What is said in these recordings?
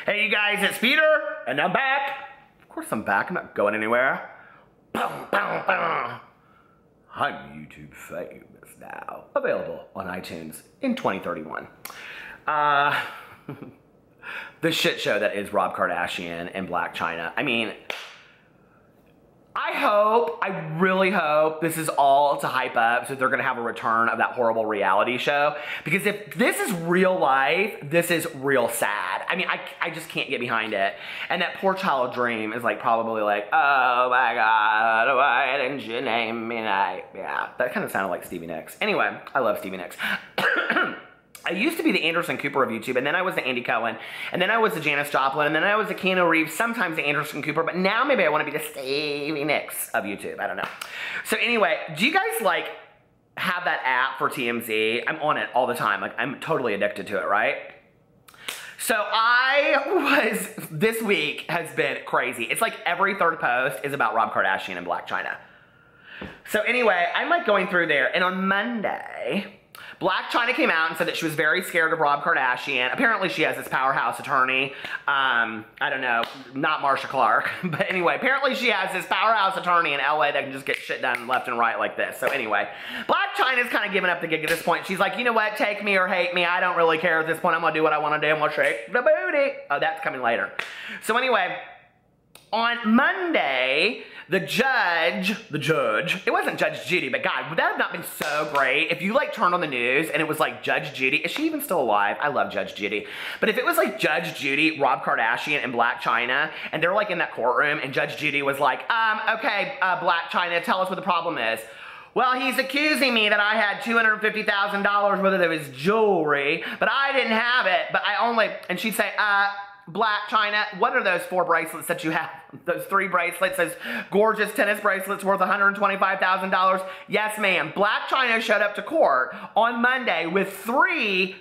Hey you guys, it's Peter, and I'm back. Of course I'm back, I'm not going anywhere. Boom, boom, boom. I'm YouTube famous now. Available on iTunes in 2031. The shit show that is Rob Kardashian and Blac Chyna. I mean, I really hope this is all to hype up so they're gonna have a return of that horrible reality show. Because if this is real life, this is real sad. I mean, I just can't get behind it. And that poor child Dream is like probably like, oh my God, why didn't you name me? Yeah, that kind of sounded like Stevie Nicks. Anyway, I love Stevie Nicks. I used to be the Anderson Cooper of YouTube, and then I was the Andy Cohen, and then I was the Janis Joplin, and then I was the Keanu Reeves, sometimes the Anderson Cooper, but now maybe I want to be the Stevie Nicks of YouTube. I don't know. So anyway, do you guys like have that app for TMZ? I'm on it all the time. Like, I'm totally addicted to it, right? So this week has been crazy. It's like every third post is about Rob Kardashian and Blac Chyna. So anyway, I'm like going through there, and on Monday, Blac Chyna came out and said that she was very scared of Rob Kardashian. Apparently she has this powerhouse attorney. I don't know, not Marsha Clark. But anyway, apparently she has this powerhouse attorney in LA that can just get shit done left and right like this. So anyway, Blac Chyna's kind of giving up the gig at this point. She's like, you know what, take me or hate me. I don't really care at this point. I'm going to do what I want to do. I'm going to shake the booty. Oh, that's coming later. So anyway, on Monday, the judge, it wasn't Judge Judy, but God, would that have not been so great if you like turned on the news and it was like Judge Judy? Is she even still alive? I love Judge Judy. But if it was like Judge Judy, Rob Kardashian, and Blac Chyna, and they're like in that courtroom, and Judge Judy was like, okay, Blac Chyna, tell us what the problem is. Well, he's accusing me that I had $250,000 worth of his jewelry, but I didn't have it, but I only, and she'd say, Blac Chyna, what are those 4 bracelets that you have? Those 3 bracelets, those gorgeous tennis bracelets worth $125,000? Yes, ma'am. Blac Chyna showed up to court on Monday with 3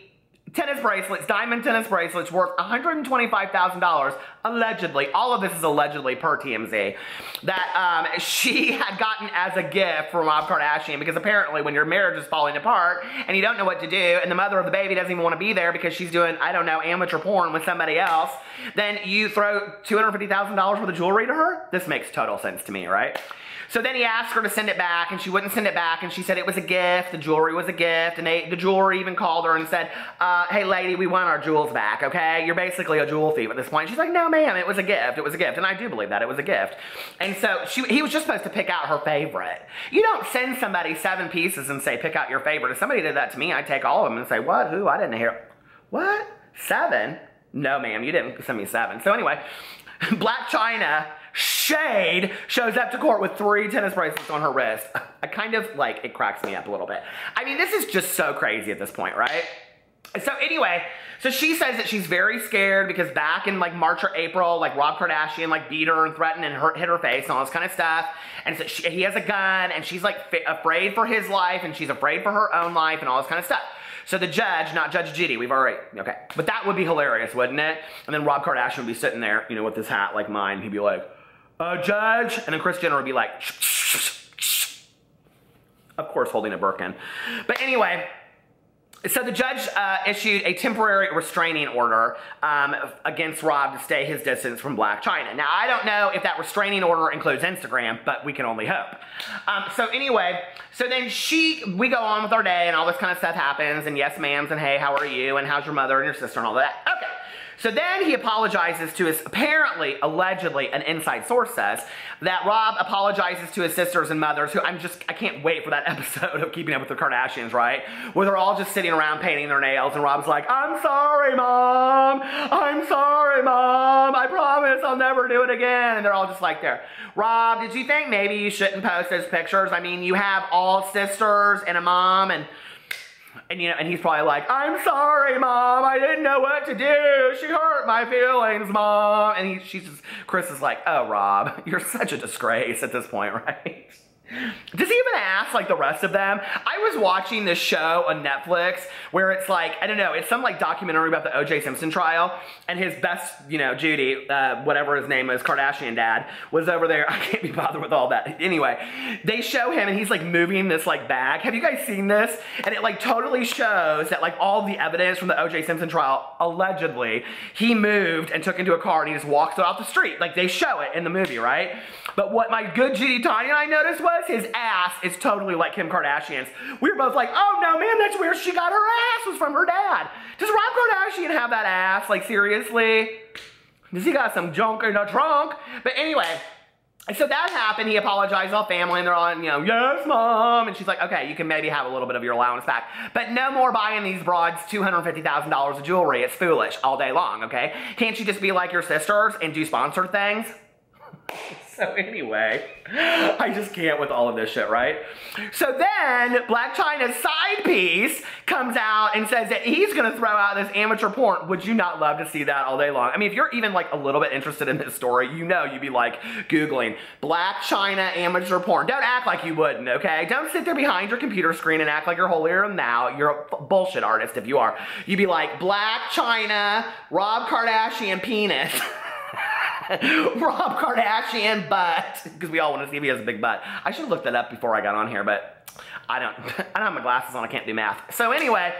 tennis bracelets, diamond tennis bracelets worth $125,000, allegedly. All of this is allegedly per TMZ, that she had gotten as a gift from Rob Kardashian, because apparently when your marriage is falling apart and you don't know what to do and the mother of the baby doesn't even want to be there because she's doing, I don't know, amateur porn with somebody else, then you throw $250,000 worth of jewelry to her? This makes total sense to me, right? So then he asked her to send it back, and she wouldn't send it back, and she said it was a gift, the jewelry was a gift, and the jeweler even called her and said, hey lady, we want our jewels back, okay? You're basically a jewel thief at this point. She's like, no ma'am, it was a gift, and I do believe that, it was a gift. And so he was just supposed to pick out her favorite. You don't send somebody 7 pieces and say, pick out your favorite. If somebody did that to me, I'd take all of them and say, what, who, I didn't hear. What, 7? No ma'am, you didn't send me 7. So anyway, Blac Chyna, shade, shows up to court with 3 tennis bracelets on her wrist. I kind of, like, it cracks me up a little bit. I mean, this is just so crazy at this point, right? So anyway, so she says that she's very scared because back in like March or April, like Rob Kardashian like beat her and threatened and hit her face and all this kind of stuff. And so he has a gun and she's like afraid for his life and she's afraid for her own life and all this kind of stuff. So the judge, not Judge Judy, we've already, okay. But that would be hilarious, wouldn't it? And then Rob Kardashian would be sitting there, you know, with this hat like mine. He'd be like, Judge? And then Kris Jenner would be like, shh, shh, shh, shh. Of course, holding a Birkin. But anyway, so the judge issued a temporary restraining order against Rob to stay his distance from Blac Chyna. Now, I don't know if that restraining order includes Instagram, but we can only hope. So anyway, so then we go on with our day and all this kind of stuff happens and yes ma'ams and hey, how are you and how's your mother and your sister and all that. Okay. So then he apologizes to his, apparently, allegedly, an inside source says, that Rob apologizes to his sisters and mothers, who I can't wait for that episode of Keeping Up with the Kardashians, right? Where they're all just sitting around painting their nails, and Rob's like, I'm sorry, Mom. I'm sorry, Mom. I promise I'll never do it again. And they're all just like there. Rob, did you think maybe you shouldn't post those pictures? I mean, you have all sisters and a mom, and you know, and he's probably like, I'm sorry, Mom, I didn't know what to do. She hurt my feelings, Mom. And Kris is like, oh, Rob, you're such a disgrace at this point, right? Does he even ask like the rest of them? I was watching this show on Netflix where it's like, I don't know, it's some like documentary about the O.J. Simpson trial, and his best, you know, Judy, whatever his name is, Kardashian dad, was over there. I can't be bothered with all that. Anyway, they show him and he's like moving this like bag. Have you guys seen this? And it like totally shows that like all the evidence from the O.J. Simpson trial, allegedly, he moved and took into a car and he just walked off the street. Like they show it in the movie, right? But what my good Judy Tanya and I noticed was his ass is totally like Kim Kardashian's. We were both like, oh no man, that's where she got her ass, was from her dad. Does Rob Kardashian have that ass? Like seriously? Does he got some junk in the trunk? But anyway, so that happened. He apologized to all family and they're all, you know, yes mom. And she's like, okay, you can maybe have a little bit of your allowance back, but no more buying these broads $250,000 of jewelry. It's foolish all day long, okay? Can't you just be like your sisters and do sponsored things? So anyway, I just can't with all of this shit, right? So then Blac Chyna's side piece comes out and says that he's gonna throw out this amateur porn. Would you not love to see that all day long? I mean, if you're even like a little bit interested in this story, you know you'd be like Googling Blac Chyna amateur porn. Don't act like you wouldn't, okay? Don't sit there behind your computer screen and act like you're holier than thou. You're a bullshit artist if you are. You'd be like Blac Chyna, Rob Kardashian penis. Rob Kardashian butt, because we all want to see if he has a big butt. I should have looked that up before I got on here, but I don't have my glasses on, I can't do math. So anyway,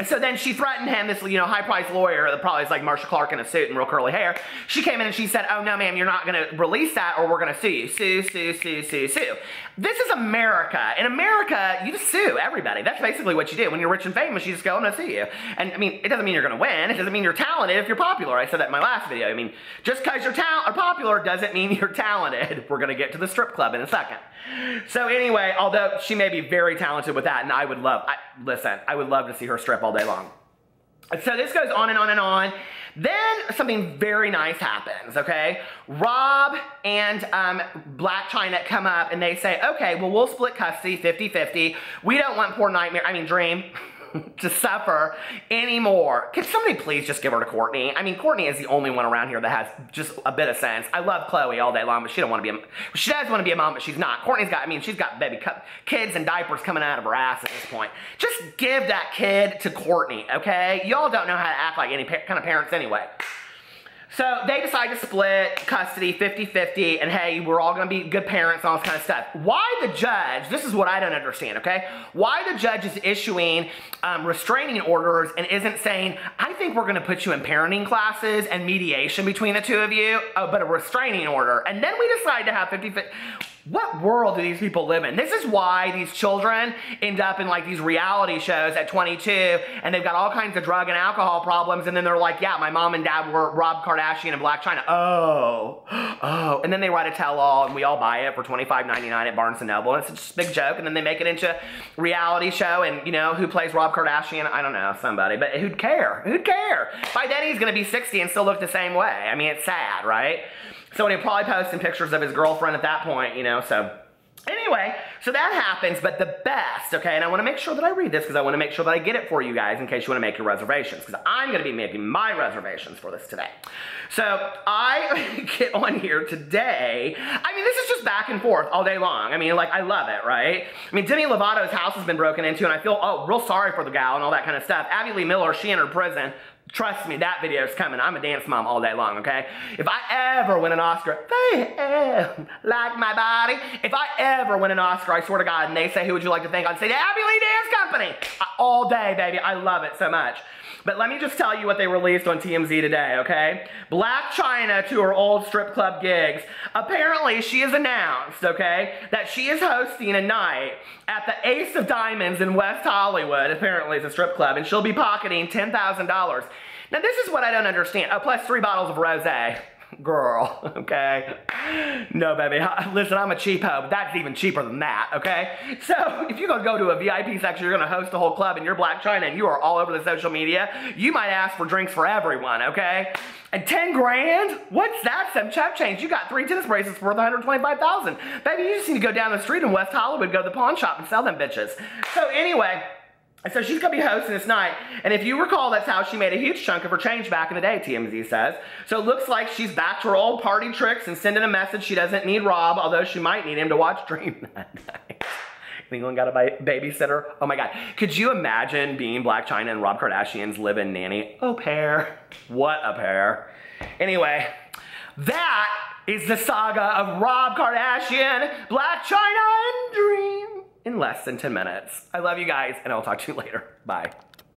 so then she threatened him, this, you know, high-priced lawyer that probably is like Marsha Clark in a suit and real curly hair. She came in and she said, oh no ma'am, you're not gonna release that or we're gonna sue you. Sue, sue, sue, sue, sue. This is America. In America, you just sue everybody. That's basically what you do. When you're rich and famous, you just go, I'm gonna sue you. And I mean, it doesn't mean you're gonna win. It doesn't mean you're talented if you're popular. I said that in my last video. I mean, just because you're popular doesn't mean you're talented. We're gonna get to the strip club in a second. So anyway, although she may be very talented with that, and I would love, listen, I would love to see her strip all day long. So this goes on and on and on. Then something very nice happens, okay? Rob and Blac Chyna come up and they say, okay, well, we'll split custody 50-50. We don't want poor Dream to suffer anymore. Can somebody please just give her to Kourtney? I mean, Kourtney is the only one around here that has just a bit of sense. I love Khloe all day long, but she does want to be a mom, but she's not. Kourtney's got, I mean, she's got baby kids and diapers coming out of her ass at this point. Just give that kid to Kourtney, okay? Y'all don't know how to act like any kind of parents anyway. So they decide to split custody 50-50, and hey, we're all gonna be good parents and all this kind of stuff. Why the judge, this is what I don't understand, okay? Why the judge is issuing restraining orders and isn't saying, I think we're gonna put you in parenting classes and mediation between the two of you, but a restraining order. And then we decide to have 50-50. What world do these people live in? This is why these children end up in like these reality shows at 22 and they've got all kinds of drug and alcohol problems, and then they're like, yeah, my mom and dad were Rob Kardashian and Blac Chyna. Oh. And then they write a tell-all and we all buy it for $25.99 at Barnes & Noble. And it's just a big joke, and then they make it into a reality show, and you know, who plays Rob Kardashian? I don't know, somebody, but who'd care? Who'd care? By then he's gonna be 60 and still look the same way. I mean, it's sad, right? So he'll probably posting pictures of his girlfriend at that point, you know, so. Anyway, so that happens, but the best, okay, and I want to make sure that I read this because I want to make sure that I get it for you guys in case you want to make your reservations, because I'm going to be making my reservations for this today. So I get on here today. I mean, this is just back and forth all day long. I mean, like, I love it, right? I mean, Demi Lovato's house has been broken into, and I feel, real sorry for the gal and all that kind of stuff. Abby Lee Miller, she entered prison. Trust me, that video is coming. I'm a dance mom all day long, okay? If I ever win an Oscar, they like my body. If I ever win an Oscar, I swear to God, and they say, who would you like to thank? I'd say the Abby Lee Dance Company. All day, baby. I love it so much. But let me just tell you what they released on TMZ today, okay? Blac Chyna to her old strip club gigs. Apparently, she has announced, okay, that she is hosting a night at the Ace of Diamonds in West Hollywood. Apparently, it's a strip club, and she'll be pocketing $10,000. Now, this is what I don't understand. Oh, plus 3 bottles of rosé. Girl, okay? No, baby. Listen, I'm a cheapo, but that's even cheaper than that, okay? So, if you're gonna go to a VIP section, you're gonna host the whole club, and you're Blac Chyna, and you are all over the social media, you might ask for drinks for everyone, okay? And 10 grand? What's that? Some chump change. You got 3 tennis bracelets worth $125,000. Baby, you just need to go down the street in West Hollywood, go to the pawn shop and sell them bitches. So, anyway, So she's gonna be hosting this night. And if you recall, that's how she made a huge chunk of her change back in the day, TMZ says. So it looks like she's back to her old party tricks and sending a message she doesn't need Rob, although she might need him to watch Dream that night. Anyone got a babysitter? Oh my God. Could you imagine being Blac Chyna and Rob Kardashian's live-in nanny? Au pair. What a pair. Anyway, that is the saga of Rob Kardashian, Blac Chyna, and Dream in less than 10 minutes. I love you guys, and I'll talk to you later. Bye.